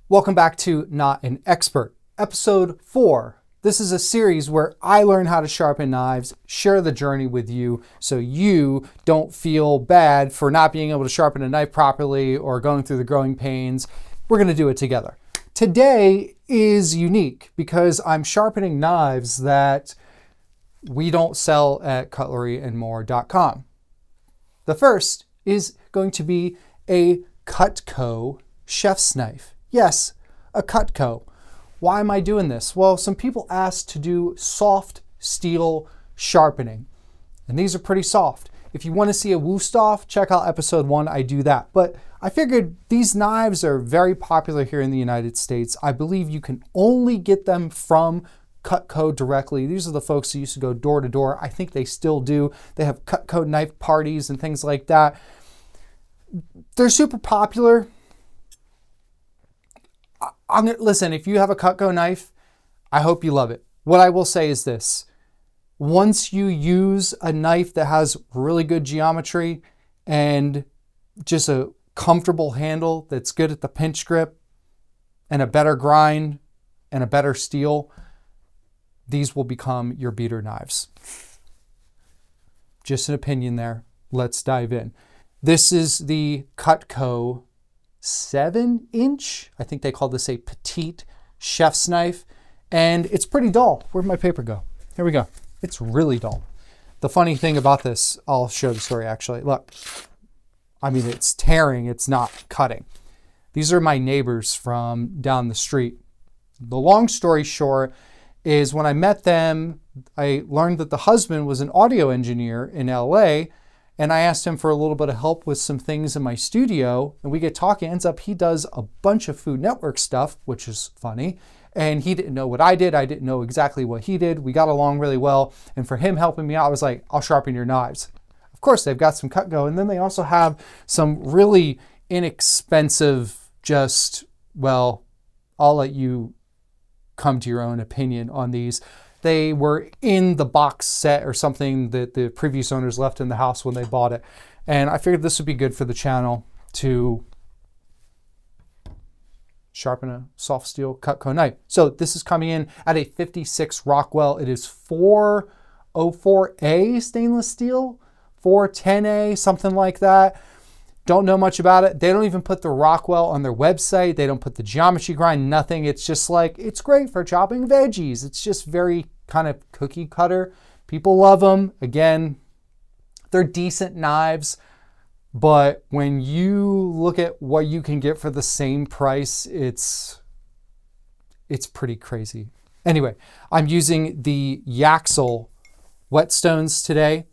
Welcome back to Not an Expert, episode 4. This is a series where I learn how to sharpen knives, share the journey with you so you don't feel bad for not being able to sharpen a knife properly or going through the growing pains. We're going to do it together. Today is unique because I'm sharpening knives that we don't sell at cutleryandmore.com. The first is going to be a Cutco chef's knife. Yes, a Cutco. Why am I doing this? Well, some people asked to do soft steel sharpening, and these are pretty soft. If you want to see a Whestone, check out episode 1, I do that. But I figured these knives are very popular here in the United States. I believe you can only get them from Cutco directly. These are the folks who used to go door to door. I think they still do. They have Cutco knife parties and things like that. They're super popular. Listen, if you have a Cutco knife, I hope you love it. What I will say is this. Once you use a knife that has really good geometry and just a comfortable handle that's good at the pinch grip and a better grind and a better steel, these will become your beater knives. Just an opinion there. Let's dive in. This is the Cutco 7-inch. I think they call this a petite chef's knife. And it's pretty dull. Where'd my paper go? Here we go. It's really dull. The funny thing about this, I'll show the story actually. Look, I mean, it's tearing, it's not cutting. These are my neighbors from down the street. The long story short is when I met them, I learned that the husband was an audio engineer in LA, and I asked him for a little bit of help with some things in my studio, and we get talking. Ends up he does a bunch of Food Network stuff, which is funny, and he didn't know what I did. I didn't know exactly what he did. We got along really well, and for him helping me out, I was like, I'll sharpen your knives. Of course, they've got some Cutco, and then they also have some really inexpensive, well, I'll let you come to your own opinion on these. They were in the box set or something that the previous owners left in the house when they bought it. And I figured this would be good for the channel to sharpen a soft steel Cutco knife. So this is coming in at a 56 Rockwell. It is 404A stainless steel, 410A, something like that. Don't know much about it. They don't even put the Rockwell on their website. They don't put the geometry grind, nothing. It's just like, it's great for chopping veggies. It's just very kind of cookie cutter. People love them. Again, they're decent knives, but when you look at what you can get for the same price, it's pretty crazy. Anyway, I'm using the Yaxell Whetstones today.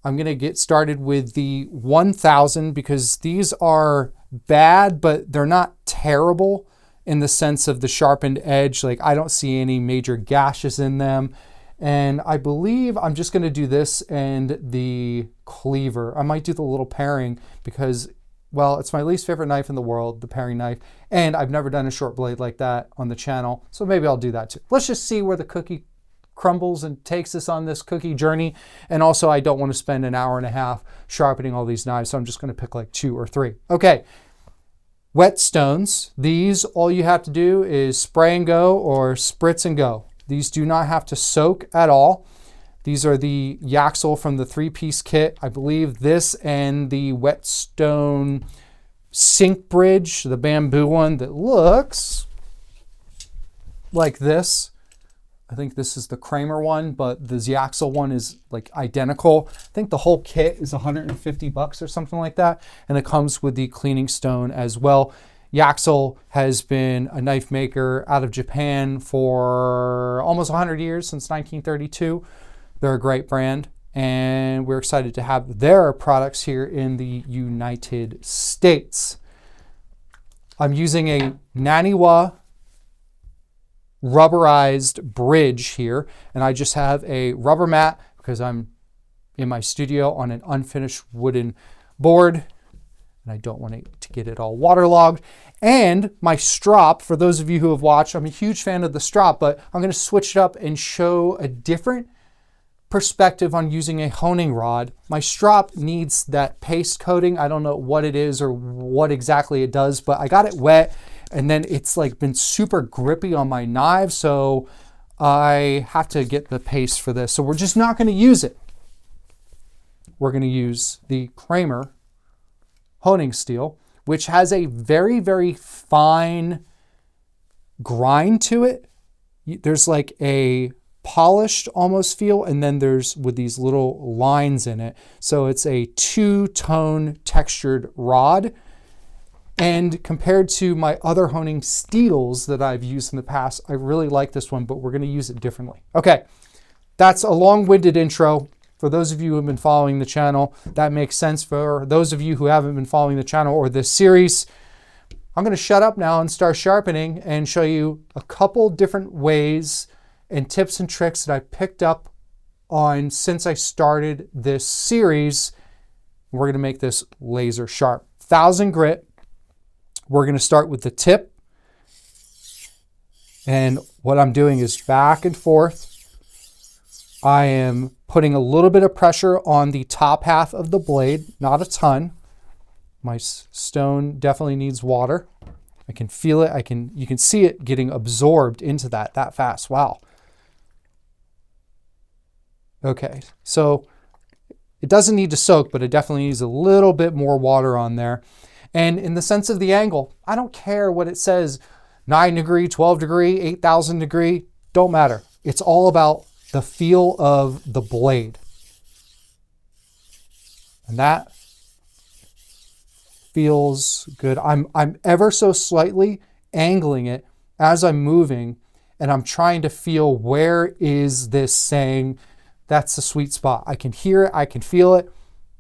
I'm going to get started with the 1000 because these are bad, but they're not terrible in the sense of the sharpened edge. Like, I don't see any major gashes in them. And I believe I'm just going to do this and the cleaver. I might do the little paring because, well, it's my least favorite knife in the world, the paring knife. And I've never done a short blade like that on the channel. So maybe I'll do that too. Let's just see where the cookie crumbles and takes us on this cookie journey. And also, I don't want to spend an hour and a half sharpening all these knives, so I'm just going to pick like 2 or 3. Okay, Whetstones. These, all you have to do is spray and go or spritz and go. These do not have to soak at all. These are the Yaxell from the 3-piece kit. I believe this and the Whetstone sink bridge, the bamboo one that looks like this. I think this is the Kramer one, but the Yaxell one is like identical. I think the whole kit is $150 or something like that. And it comes with the cleaning stone as well. Yaxell has been a knife maker out of Japan for almost 100 years, since 1932. They're a great brand, and we're excited to have their products here in the United States. I'm using a Naniwa rubberized bridge here, and I just have a rubber mat because I'm in my studio on an unfinished wooden board and I don't want it to get it all waterlogged. And my strop, for those of you who have watched, I'm a huge fan of the strop, but I'm going to switch it up and show a different perspective on using a honing rod. My strop needs that paste coating. I don't know what it is or what exactly it does, but I got it wet and then it's like been super grippy on my knife, so I have to get the paste for this. So we're just not going to use it. We're going to use the Kramer honing steel, which has a very, very fine grind to it. There's like a polished almost feel, and then there's with these little lines in it. So it's a two-tone textured rod. And compared to my other honing steels that I've used in the past, I really like this one, but we're going to use it differently. Okay, that's a long-winded intro. For those of you who have been following the channel, that makes sense. For those of you who haven't been following the channel or this series, I'm going to shut up now and start sharpening and show you a couple different ways and tips and tricks that I picked up on since I started this series. We're going to make this laser sharp. 1000 grit. We're going to start with the tip. And what I'm doing is back and forth. I am putting a little bit of pressure on the top half of the blade, not a ton. My stone definitely needs water. I can feel it. You can see it getting absorbed into that fast. Wow. Okay, so it doesn't need to soak, but it definitely needs a little bit more water on there. And in the sense of the angle, I don't care what it says, 9 degree, 12 degree, 8,000 degree, don't matter. It's all about the feel of the blade. And that feels good. I'm ever so slightly angling it as I'm moving, and I'm trying to feel where is this saying that's the sweet spot. I can hear it, I can feel it.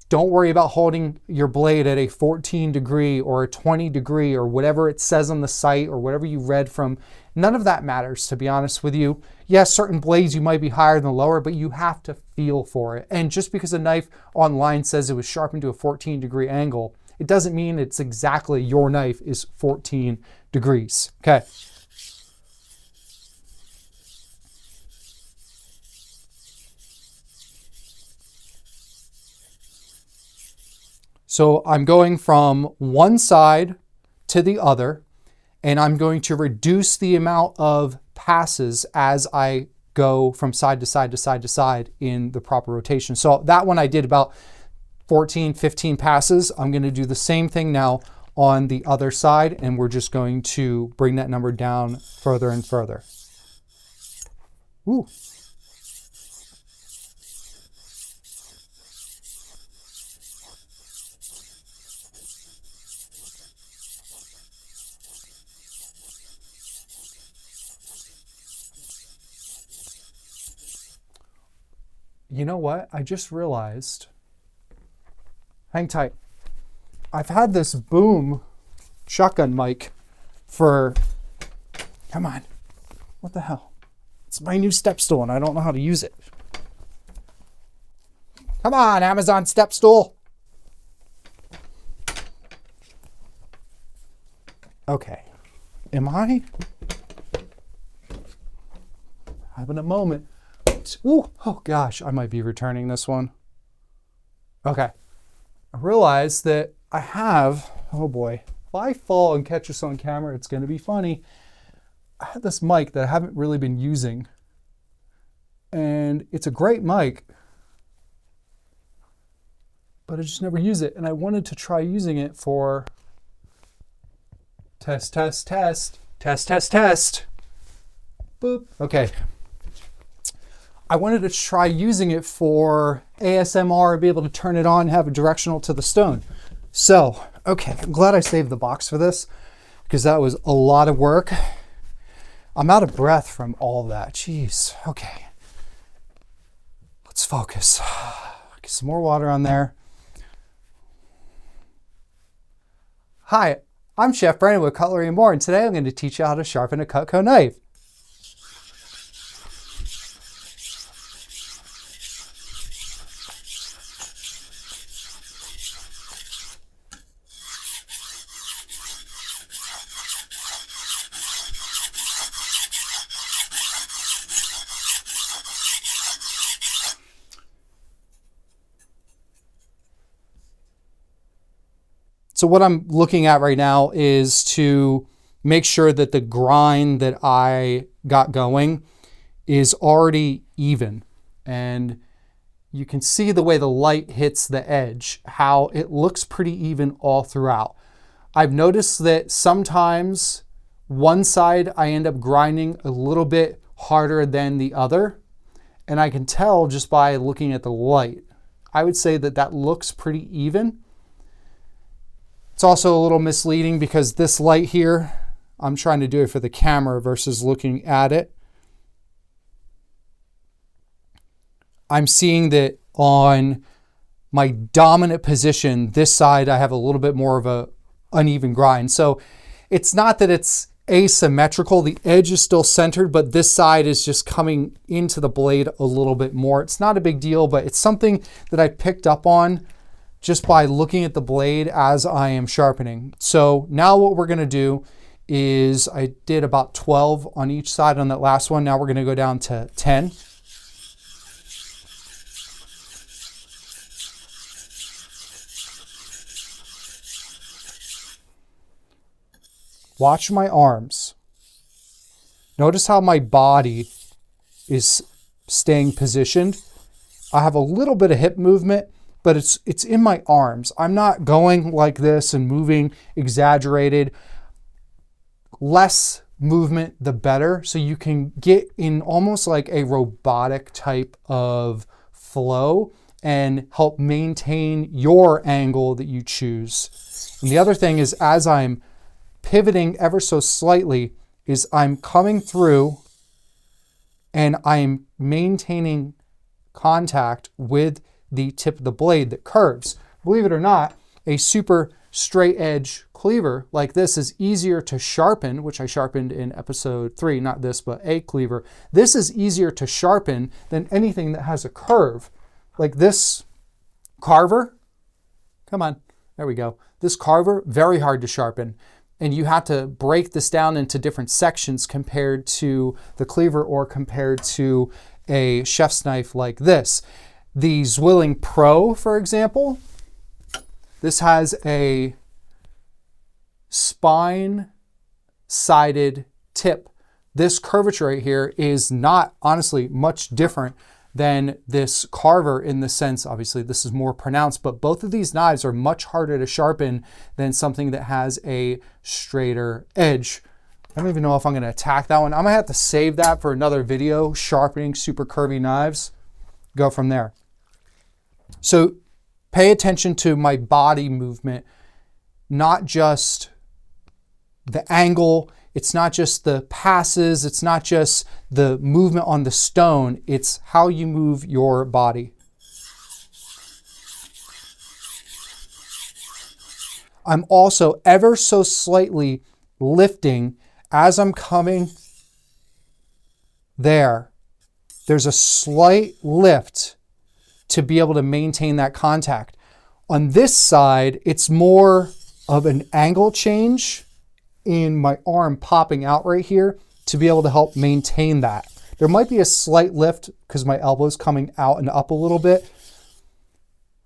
Don't worry about holding your blade at a 14 degree or a 20 degree or whatever it says on the site or whatever you read from. None of that matters, to be honest with you. Yes, certain blades you might be higher than lower, but you have to feel for it. And just because a knife online says it was sharpened to a 14 degree angle, it doesn't mean it's exactly your knife is 14 degrees. Okay. So I'm going from one side to the other, and I'm going to reduce the amount of passes as I go from side to side to side to side in the proper rotation. So that one I did about 14, 15 passes. I'm going to do the same thing now on the other side, and we're just going to bring that number down further and further. Ooh. You know what? I just realized, hang tight. I've had this boom shotgun mic for, come on, what the hell? It's my new step stool and I don't know how to use it. Come on, Amazon step stool. Okay, am I having a moment? Ooh, oh gosh, I might be returning this one. Okay, I realized that I have, oh boy, if I fall and catch this on camera, it's gonna be funny. I have this mic that I haven't really been using, and it's a great mic, but I just never use it, and I wanted to try using it for test, test, test, test, test, test. Boop, okay. I wanted to try using it for ASMR, be able to turn it on and have a directional to the stone. So, okay, I'm glad I saved the box for this because that was a lot of work. I'm out of breath from all of that. Jeez, okay. Let's focus. Get some more water on there. Hi, I'm Chef Brandon with Cutlery and More, and today I'm going to teach you how to sharpen a Cutco knife. So what I'm looking at right now is to make sure that the grind that I got going is already even. And you can see the way the light hits the edge, how it looks pretty even all throughout. I've noticed that sometimes one side I end up grinding a little bit harder than the other, and I can tell just by looking at the light. I would say that that looks pretty even. It's also a little misleading because this light here, I'm trying to do it for the camera versus looking at it. I'm seeing that on my dominant position, this side I have a little bit more of a uneven grind. So it's not that it's asymmetrical. The edge is still centered, but this side is just coming into the blade a little bit more. It's not a big deal, but it's something that I picked up on just by looking at the blade as I am sharpening. So now what we're gonna do is I did about 12 on each side on that last one. Now we're gonna go down to 10. Watch my arms. Notice how my body is staying positioned. I have a little bit of hip movement, but it's in my arms. I'm not going like this and moving exaggerated. Less movement, the better. So you can get in almost like a robotic type of flow and help maintain your angle that you choose. And the other thing is, as I'm pivoting ever so slightly, is I'm coming through and I'm maintaining contact with the tip of the blade that curves. Believe it or not, a super straight edge cleaver like this is easier to sharpen, which I sharpened in episode 3, not this, but a cleaver. This is easier to sharpen than anything that has a curve. Like this carver, come on, there we go. This carver, very hard to sharpen. And you have to break this down into different sections compared to the cleaver or compared to a chef's knife like this. The Zwilling Pro, for example, this has a spine-sided tip. This curvature right here is not, honestly, much different than this carver in the sense, obviously this is more pronounced, but both of these knives are much harder to sharpen than something that has a straighter edge. I don't even know if I'm gonna attack that one. I'm gonna have to save that for another video, sharpening super curvy knives. Go from there. So pay attention to my body movement, not just the angle. It's not just the passes, it's not just the movement on the stone, it's how you move your body. I'm also ever so slightly lifting as I'm coming there. There's a slight lift to be able to maintain that contact. On this side, it's more of an angle change in my arm popping out right here to be able to help maintain that. There might be a slight lift because my elbow's coming out and up a little bit.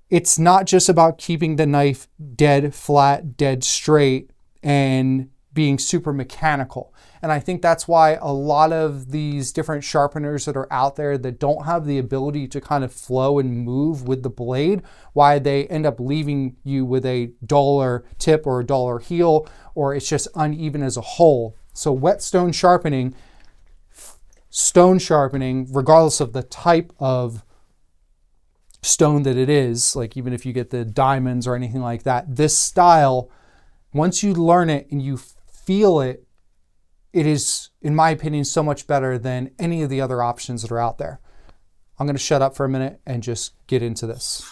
It's not just about keeping the knife dead flat, dead straight, and being super mechanical. And I think that's why a lot of these different sharpeners that are out there that don't have the ability to kind of flow and move with the blade, why they end up leaving you with a duller tip or a duller heel, or it's just uneven as a whole. So whetstone sharpening, stone sharpening, regardless of the type of stone that it is, like even if you get the diamonds or anything like that, this style, once you learn it and you feel it, it is, in my opinion, so much better than any of the other options that are out there. I'm going to shut up for a minute and just get into this.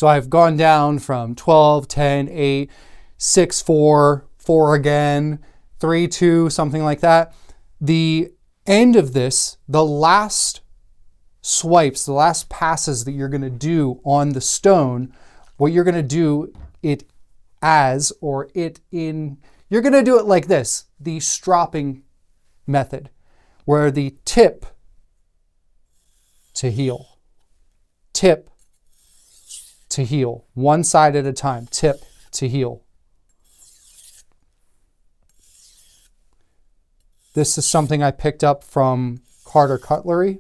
So I've gone down from 12, 10, 8, 6, 4, 4 again, 3, 2, something like that. The end of this, the last swipes, the last passes that you're going to do on the stone, what you're going to do it as, or it in, you're going to do it like this, the stropping method, where the tip to heel, tip to heel, one side at a time, tip to heel. This is something I picked up from Cutlery.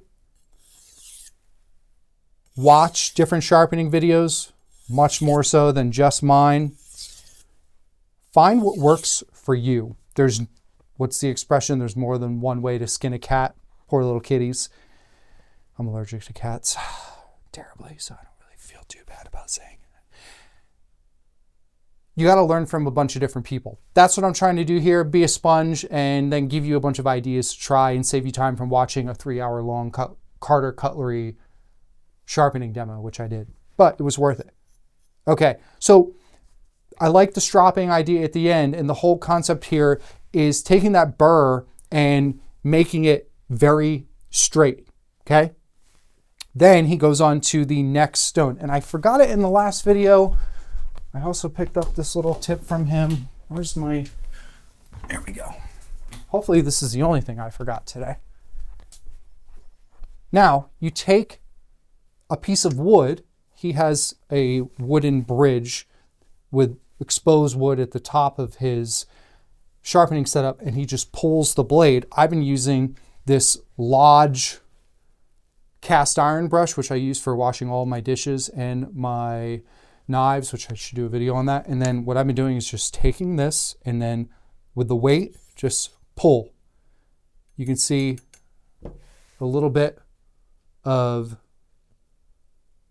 Watch different sharpening videos, much more so than just mine. Find what works for you. There's, what's the expression? There's more than one way to skin a cat. Poor little kitties. I'm allergic to cats terribly, so I don't really feel too bad about saying it. You got to learn from a bunch of different people. That's what I'm trying to do here. Be a sponge and then give you a bunch of ideas to try and save you time from watching a 3-hour-long Cutlery sharpening demo, which I did, but it was worth it. Okay, so I like the stropping idea at the end, and the whole concept here is taking that burr and making it very straight, okay? Then he goes on to the next stone, and I forgot it in the last video. I also picked up this little tip from him. Where's my, there we go. Hopefully this is the only thing I forgot today. Now, you take a piece of wood. He has a wooden bridge with exposed wood at the top of his sharpening setup, and he just pulls the blade. I've been using this Lodge cast iron brush, which I use for washing all my dishes and my knives, which I should do a video on that. And then what I've been doing is just taking this and then with the weight, just pull. You can see a little bit of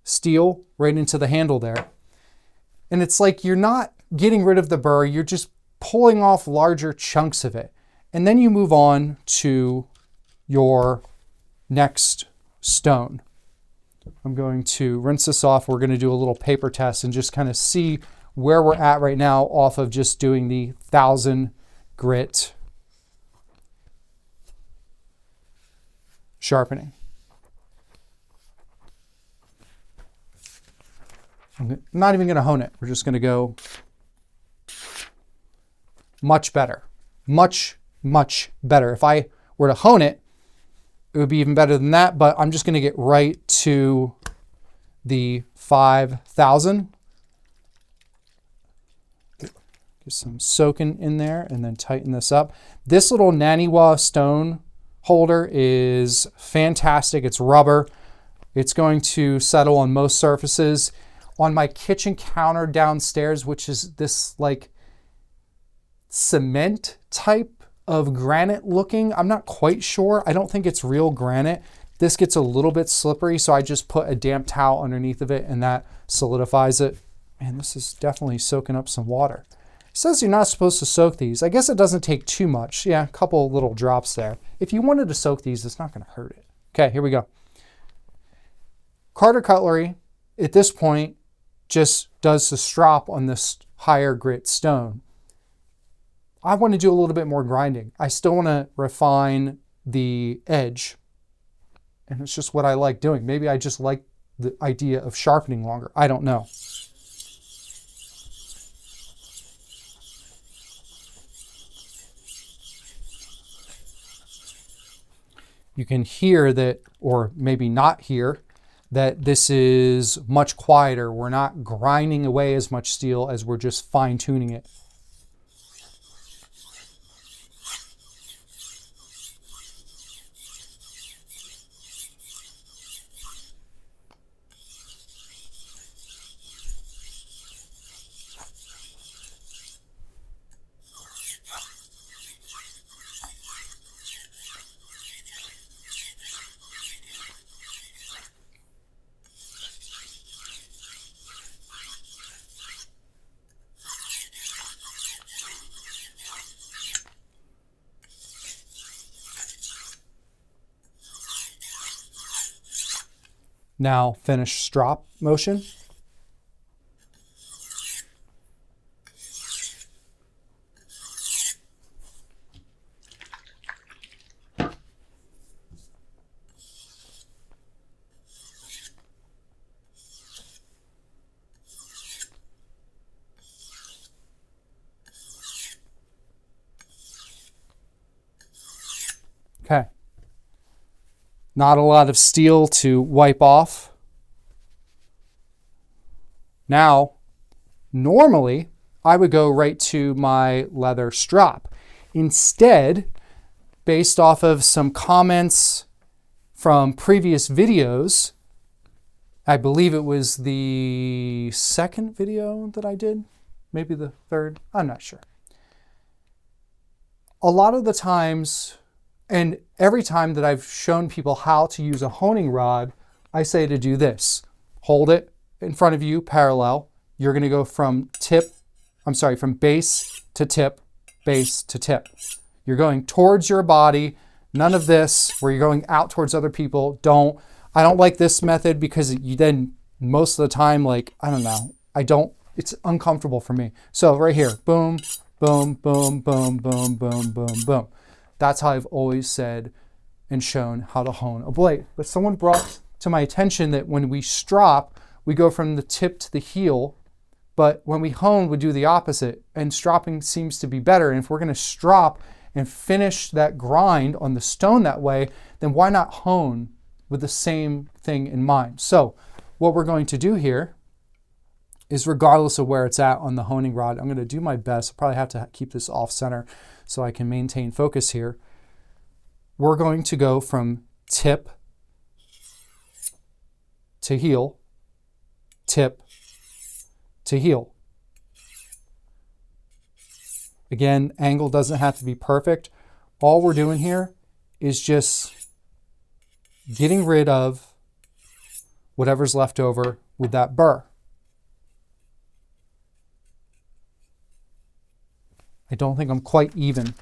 steel right into the handle there. And it's like you're not getting rid of the burr, you're just pulling off larger chunks of it. And then you move on to your next stone. I'm going to rinse this off. We're going to do a little paper test and just kind of see where we're at right now off of just doing the 1000 grit sharpening. I'm not even going to hone it. We're just going to go much better. Much, much better. If I were to hone it, it would be even better than that, but I'm just going to get right to the 5000. Get some soaking in there and then tighten this up. This little Naniwa stone holder is fantastic. It's rubber. It's going to settle on most surfaces. On my kitchen counter downstairs, which is this like cement type of granite looking, I'm not quite sure. I don't think it's real granite. This gets a little bit slippery, so I just put a damp towel underneath of it and that solidifies it. Man, this is definitely soaking up some water. It says you're not supposed to soak these. I guess it doesn't take too much. Yeah, a couple little drops there. If you wanted to soak these, it's not going to hurt it. Okay, here we go. Cutlery, at this point, just does the strop on this higher grit stone. I want to do a little bit more grinding. I still want to refine the edge. And it's just what I like doing. Maybe I just like the idea of sharpening longer. I don't know. You can hear that, or maybe not hear, that this is much quieter. We're not grinding away as much steel as we're just fine tuning it. Now finish strop motion. Okay. Not a lot of steel to wipe off. Now, normally, I would go right to my leather strop. Instead, based off of some comments from previous videos, I believe it was the second video that I did, maybe the third, I'm not sure. A lot of the times, and every time that I've shown people how to use a honing rod, I say to do this. Hold it in front of you, parallel. You're going to go from base to tip, base to tip. You're going towards your body. None of this where you're going out towards other people. I don't like this method because you then most of the time, like, I don't know, it's uncomfortable for me. So right here, boom, boom, boom, boom, boom, boom, boom, boom. That's how I've always said and shown how to hone a blade. But someone brought to my attention that when we strop, we go from the tip to the heel, but when we hone, we do the opposite, and stropping seems to be better. And if we're going to strop and finish that grind on the stone that way, then why not hone with the same thing in mind? So what we're going to do here is, regardless of where it's at on the honing rod, I'm going to do my best. I'll probably have to keep this off center so I can maintain focus here. We're going to go from tip to heel, tip to heel. Again, angle doesn't have to be perfect. All we're doing here is just getting rid of whatever's left over with that burr. I don't think I'm quite even.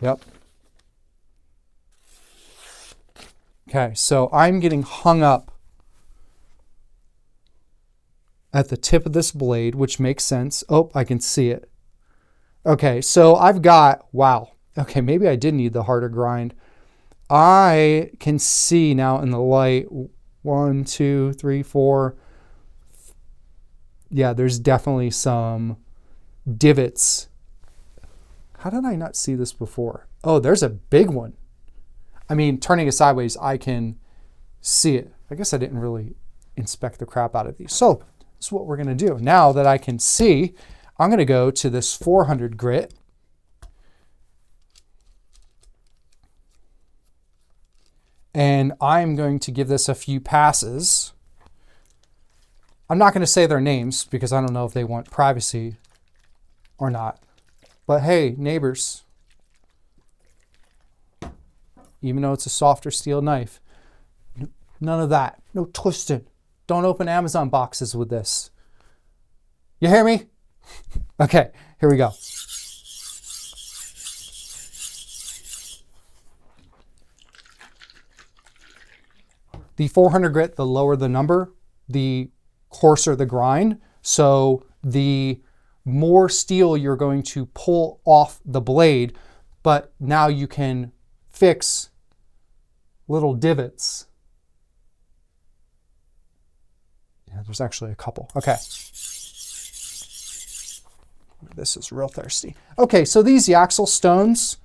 Yep. Okay, so I'm getting hung up at the tip of this blade, which makes sense. Oh, I can see it. Okay, so I've got, wow. Okay, maybe I did need the harder grind. I can see now in the light, 1, 2, 3, 4. Yeah, there's definitely some divots. How did I not see this before? Oh, there's a big one. I mean, turning it sideways, I can see it. I guess I didn't really inspect the crap out of these. So that's what we're going to do. Now that I can see, I'm going to go to this 400 grit. And I'm going to give this a few passes. I'm not going to say their names because I don't know if they want privacy or not. But hey, neighbors, even though it's a softer steel knife, none of that. No twisting. Don't open Amazon boxes with this. You hear me? Okay, here we go. The 400 grit, the lower the number, the coarser the grind. So the more steel you're going to pull off the blade, but now you can fix little divots. Yeah, there's actually a couple. Okay. This is real thirsty. Okay, so these Yaxell stones,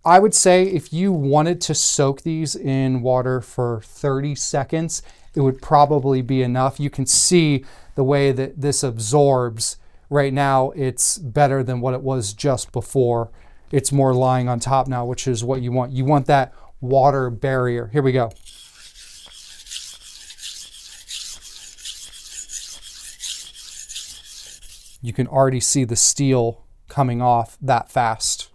I would say if you wanted to soak these in water for 30 seconds, it would probably be enough. You can see the way that this absorbs. Right now, it's better than what it was just before. It's more lying on top now, which is what you want. You want that water barrier. Here we go. You can already see the steel coming off that fast.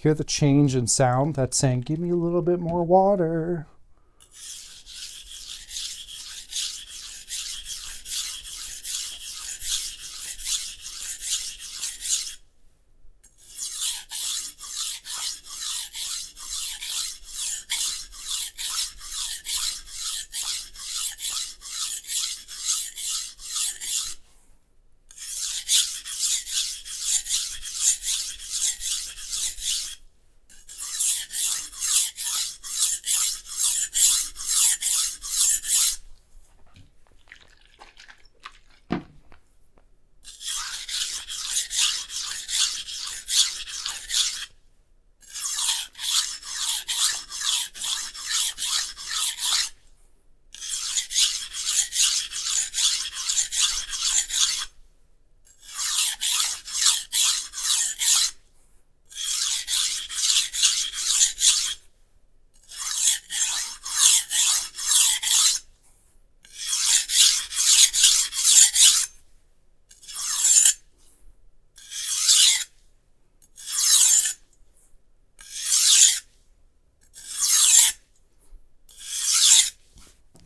Hear the change in sound? That's saying, give me a little bit more water.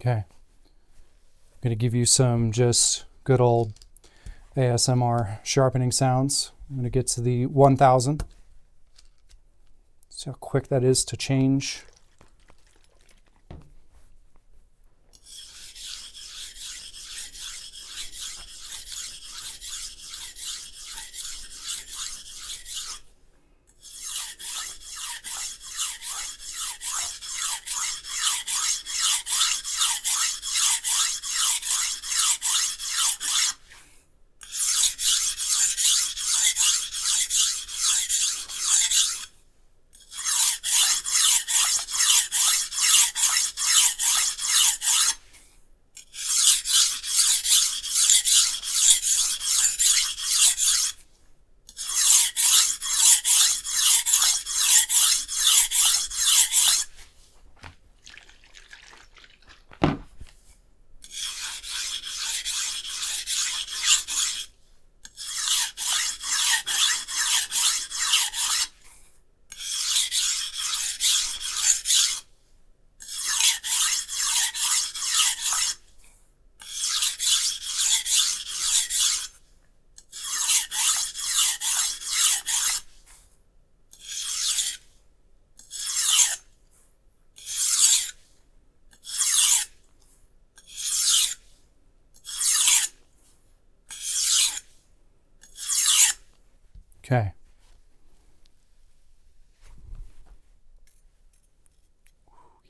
Okay. I'm going to give you some just good old ASMR sharpening sounds. I'm going to get to the 1000. See how quick that is to change. Okay.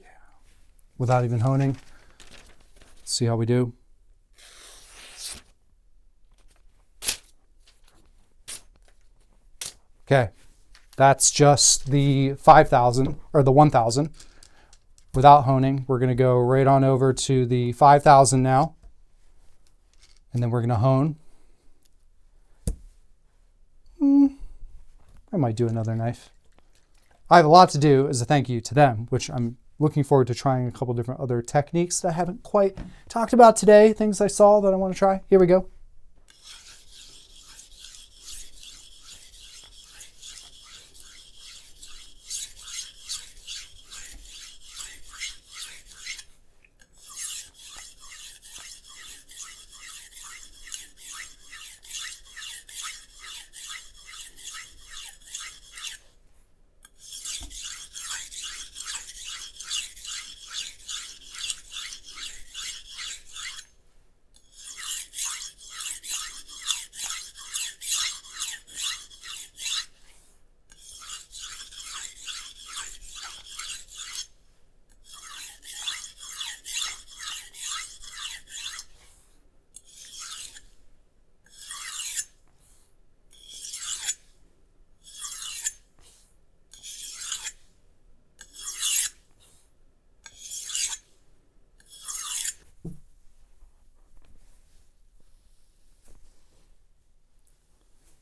Yeah. Without even honing. Let's see how we do. Okay. That's just the 5000 or the 1000 without honing. We're going to go right on over to the 5000 now. And then we're going to hone. I might do another knife. I have a lot to do as a thank you to them, which I'm looking forward to trying a couple different other techniques that I haven't quite talked about today, things I saw that I want to try. Here we go.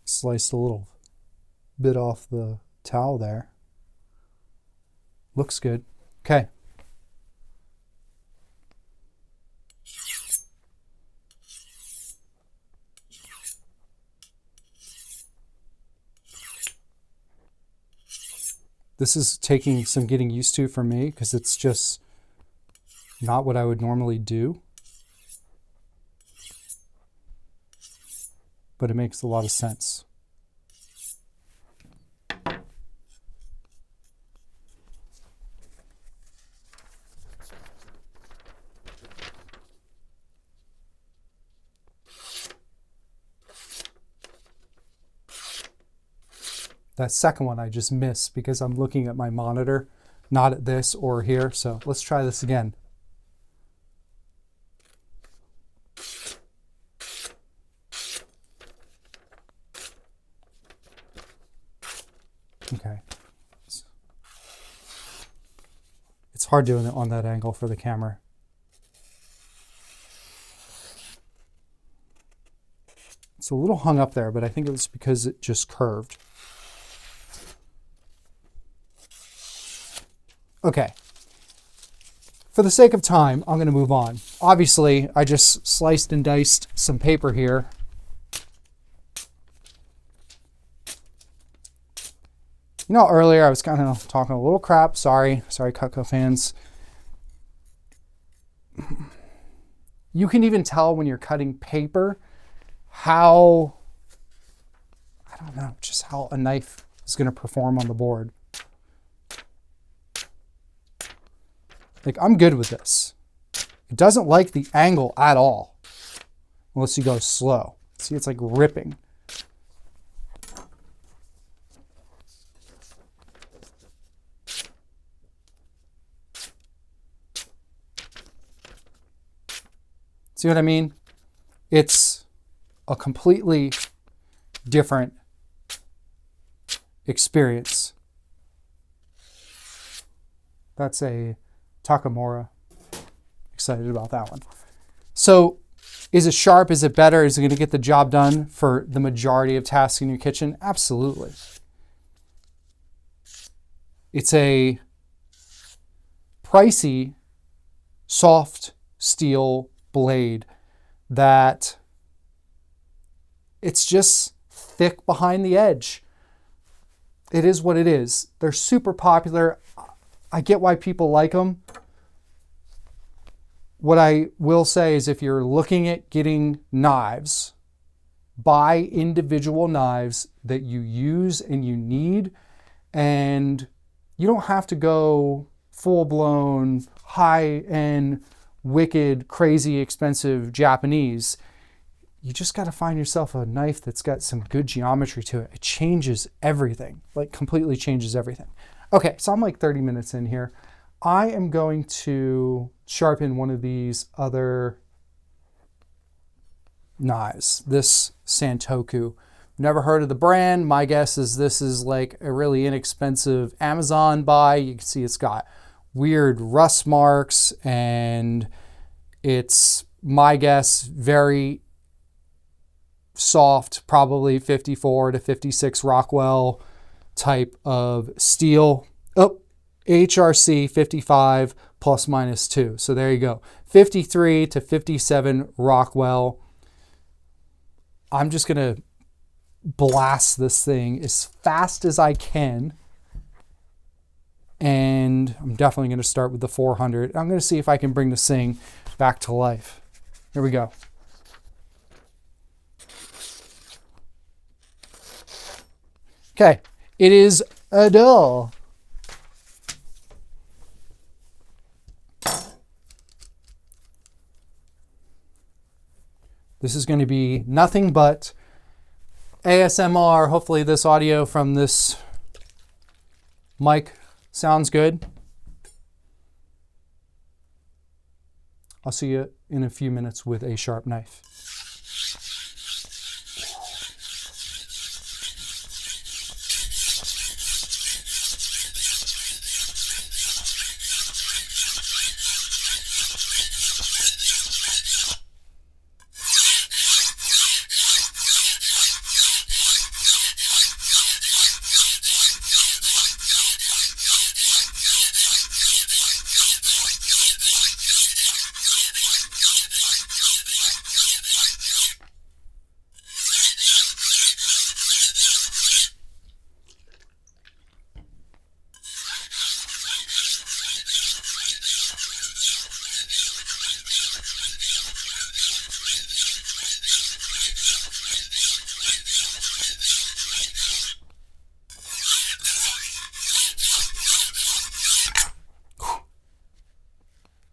Sliced a little bit off the towel there. Looks good. Okay. This is taking some getting used to for me because it's just not what I would normally do. But it makes a lot of sense. That second one I just missed because I'm looking at my monitor, not at this or here. So let's try this again. Okay. It's hard doing it on that angle for the camera. It's a little hung up there, but I think it was because it just curved. Okay. For the sake of time, I'm going to move on. Obviously, I just sliced and diced some paper here. You know, earlier I was kind of talking a little crap. Sorry, Cutco fans. you can even tell when you're cutting paper how, I don't know, just how a knife is going to perform on the board. Like, I'm good with this. It doesn't like the angle at all, unless you go slow. See, it's like ripping. See what I mean? It's a completely different experience. That's a Takamura. Excited about that one. So is it sharp? Is it better? Is it going to get the job done for the majority of tasks in your kitchen? Absolutely. It's a pricey, soft steel blade that it's just thick behind the edge. It is what it is. They're super popular. I get why people like them. What I will say is if you're looking at getting knives, buy individual knives that you use and you need, and you don't have to go full-blown, high-end, wicked, crazy, expensive Japanese. You just got to find yourself a knife that's got some good geometry to it. It changes everything, like completely changes everything. Okay, so I'm like 30 minutes in here. I am going to sharpen one of these other knives, this Santoku. Never heard of the brand. My guess is this is like a really inexpensive Amazon buy. You can see it's got weird rust marks, and it's, my guess, very soft, probably 54 to 56 Rockwell type of steel. Oh, HRC 55 plus minus 2. So there you go. 53 to 57 Rockwell. I'm just going to blast this thing as fast as I can. And I'm definitely going to start with the 400. I'm going to see if I can bring this thing back to life. Here we go. Okay, it is a dull. This is going to be nothing but ASMR. Hopefully this audio from this mic sounds good. I'll see you in a few minutes with a sharp knife.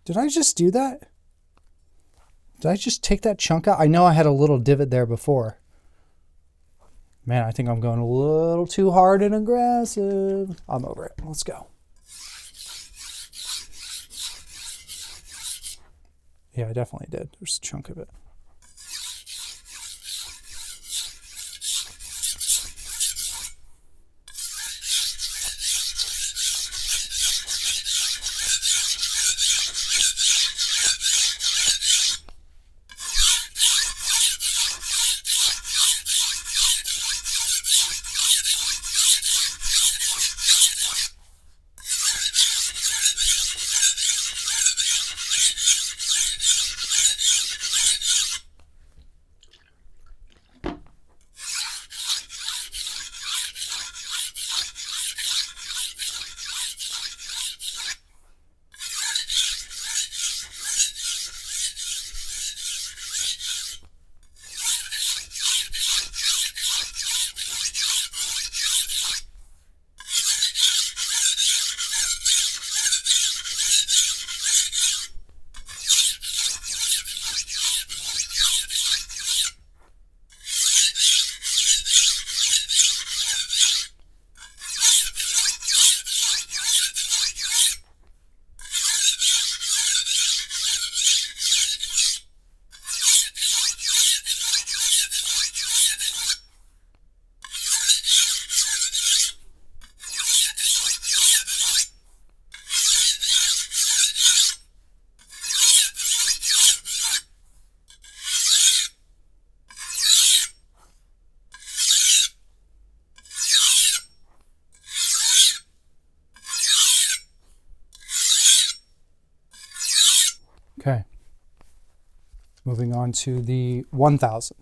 Did I just do that? Did I just take that chunk out? I know I had a little divot there before. Man, I think I'm going a little too hard and aggressive. I'm over it. Let's go. Yeah, I definitely did. There's a chunk of it. Okay. Moving on to the 1000.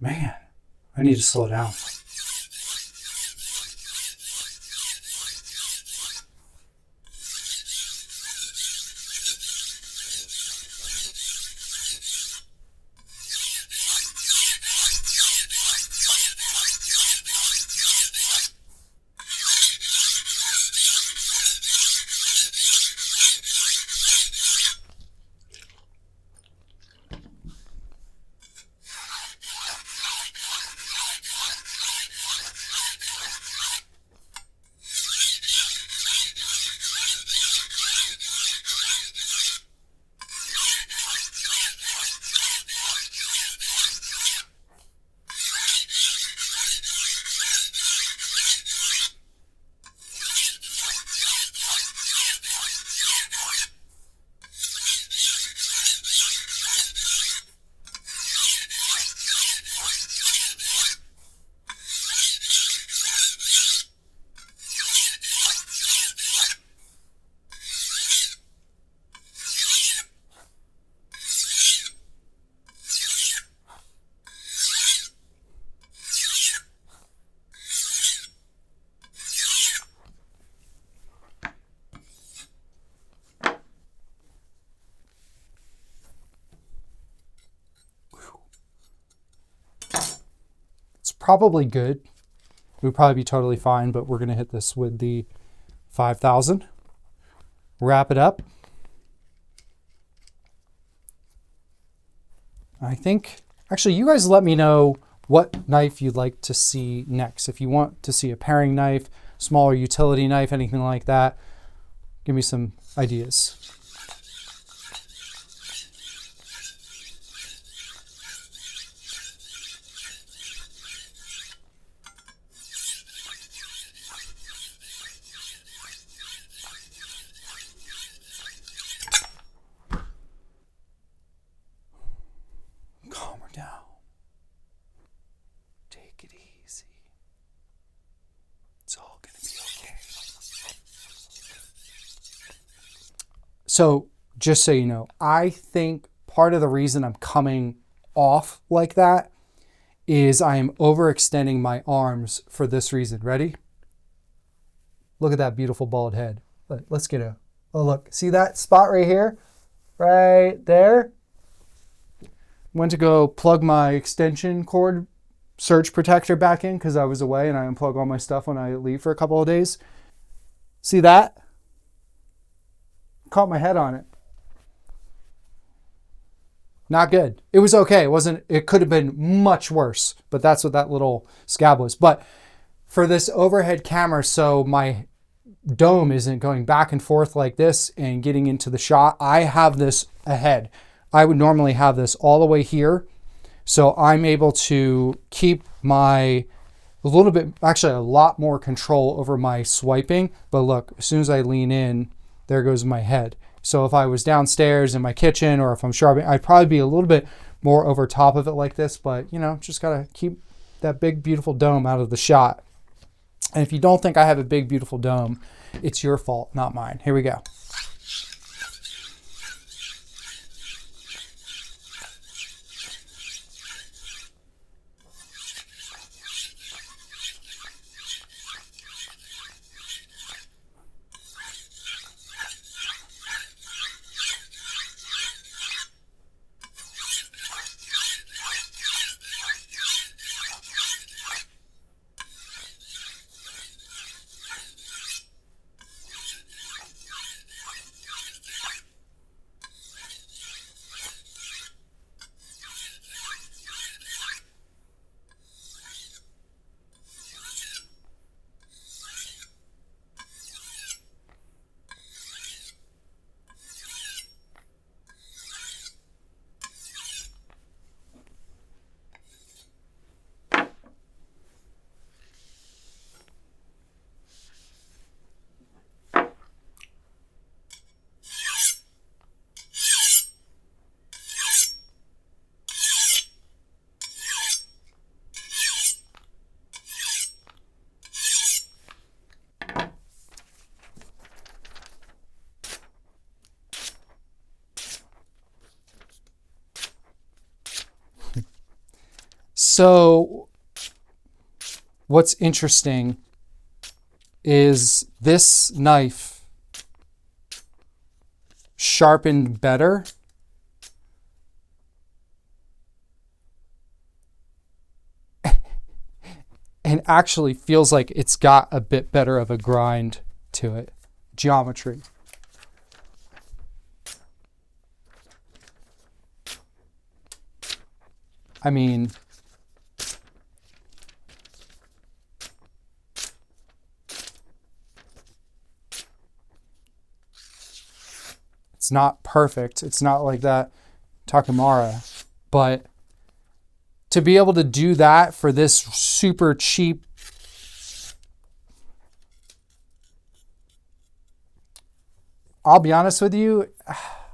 Man, I need to slow down. Probably good. It would probably be totally fine, but we're going to hit this with the 5000. Wrap it up. I think, actually, you guys let me know what knife you'd like to see next. If you want to see a paring knife, smaller utility knife, anything like that, give me some ideas. Down. Take it easy. It's all going to be okay. So, just so you know, I think part of the reason I'm coming off like that is I am overextending my arms for this reason. Ready? Look at that beautiful bald head. Let's get a look. See that spot right here? Right there? Went to go plug my extension cord surge protector back in because I was away and I unplug all my stuff when I leave for a couple of days. See that? Caught my head on it. Not good. It was okay. It could have been much worse, but that's what that little scab was. But for this overhead camera, so my dome isn't going back and forth like this and getting into the shot, I have this ahead. I would normally have this all the way here. So I'm able to keep a lot more control over my swiping. But look, as soon as I lean in, there goes my head. So if I was downstairs in my kitchen or if I'm sharpening, I'd probably be a little bit more over top of it like this. But, just got to keep that big, beautiful dome out of the shot. And if you don't think I have a big, beautiful dome, it's your fault, not mine. Here we go. So what's interesting is this knife sharpened better and actually feels like it's got a bit better of a grind to it. Geometry. I mean, it's not perfect. It's not like that Takamara, but to be able to do that for this super cheap, I'll be honest with you,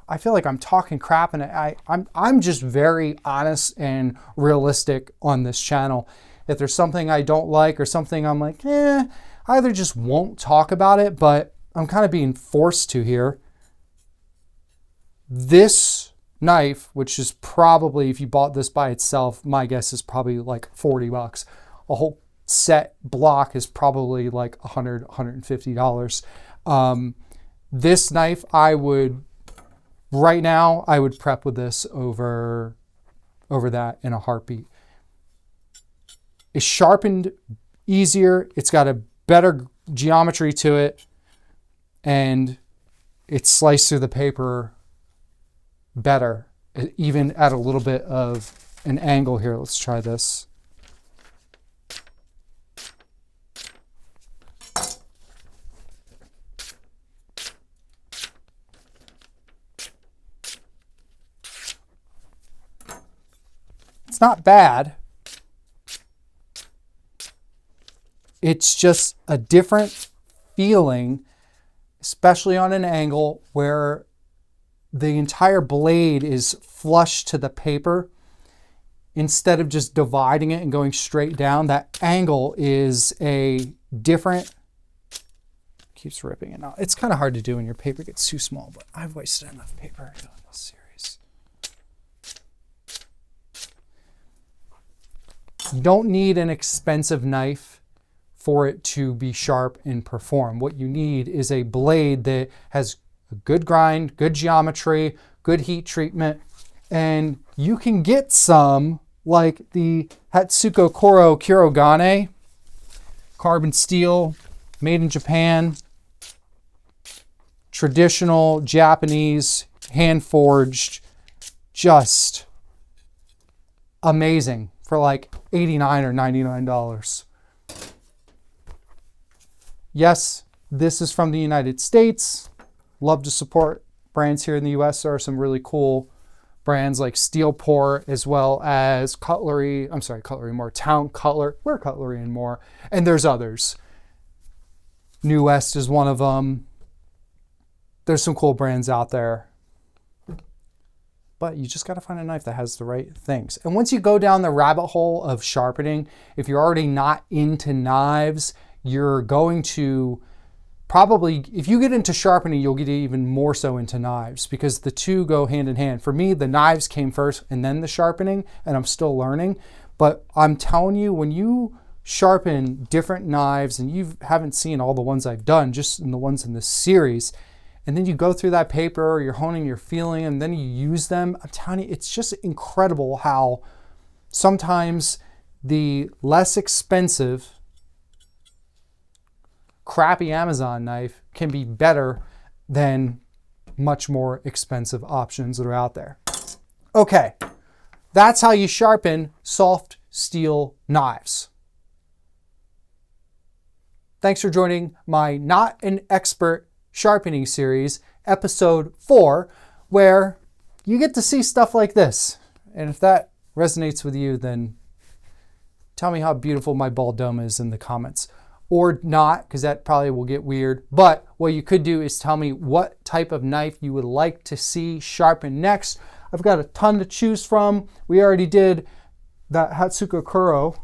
I feel like I'm talking crap, and I'm just very honest and realistic on this channel. If there's something I don't like or something I'm like, I either just won't talk about it, but I'm kind of being forced to here. This knife, which is probably, if you bought this by itself, my guess is probably like 40 bucks. A whole set block is probably like $100, $150. This knife, right now, I would prep with this over that in a heartbeat. It's sharpened easier. It's got a better geometry to it, and it's sliced through the paper better, even at a little bit of an angle here. Let's try this. It's not bad. It's just a different feeling, especially on an angle where the entire blade is flush to the paper. Instead of just dividing it and going straight down, that angle is a different, keeps ripping it out. It's kind of hard to do when your paper gets too small, but I've wasted enough paper doing this series. You don't need an expensive knife for it to be sharp and perform. What you need is a blade that has a good grind, good geometry, good heat treatment, and you can get some like the Hatsuko Koro Kurogane, carbon steel, made in Japan, traditional Japanese, hand-forged, just amazing for like $89 or $99. Yes, this is from the United States. Love to support brands here in the US. There are some really cool brands like Steelport, as well as Cutlery. I'm sorry, Cutlery more. Town Cutler. We're Cutlery and more. And there's others. New West is one of them. There's some cool brands out there. But you just got to find a knife that has the right things. And once you go down the rabbit hole of sharpening, if you're already not into knives, you're going to probably, if you get into sharpening, you'll get even more so into knives, because the two go hand in hand. For me, the knives came first and then the sharpening, and I'm still learning. But I'm telling you, when you sharpen different knives, and you haven't seen all the ones I've done, just in the ones in this series, and then you go through that paper, you're honing your feeling, and then you use them, I'm telling you, it's just incredible how sometimes the less expensive crappy Amazon knife can be better than much more expensive options that are out there. Okay, that's how you sharpen soft steel knives. Thanks for joining my Not an Expert Sharpening series, episode 4, where you get to see stuff like this. And if that resonates with you, then tell me how beautiful my bald dome is in the comments. Or not, because that probably will get weird. But what you could do is tell me what type of knife you would like to see sharpened next. I've got a ton to choose from. We already did that Hatsuko Kuro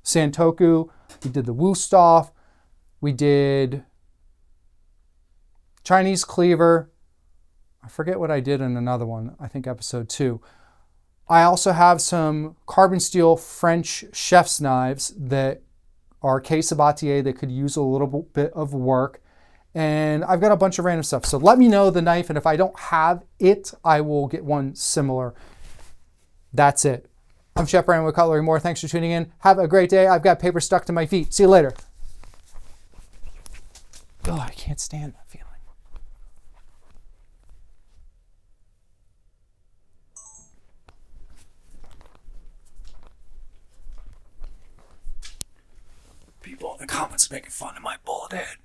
Santoku. We did the Whestone. We did Chinese cleaver. I forget what I did in another one. I think episode 2. I also have some carbon steel French chef's knives that are Case Sabatier that could use a little bit of work. And I've got a bunch of random stuff. So let me know the knife, and if I don't have it, I will get one similar. That's it. I'm Chef Brandon with Cutlery More. Thanks for tuning in. Have a great day. I've got paper stuck to my feet. See you later. Oh, I can't stand that feeling. People in the comments making fun of my bald head.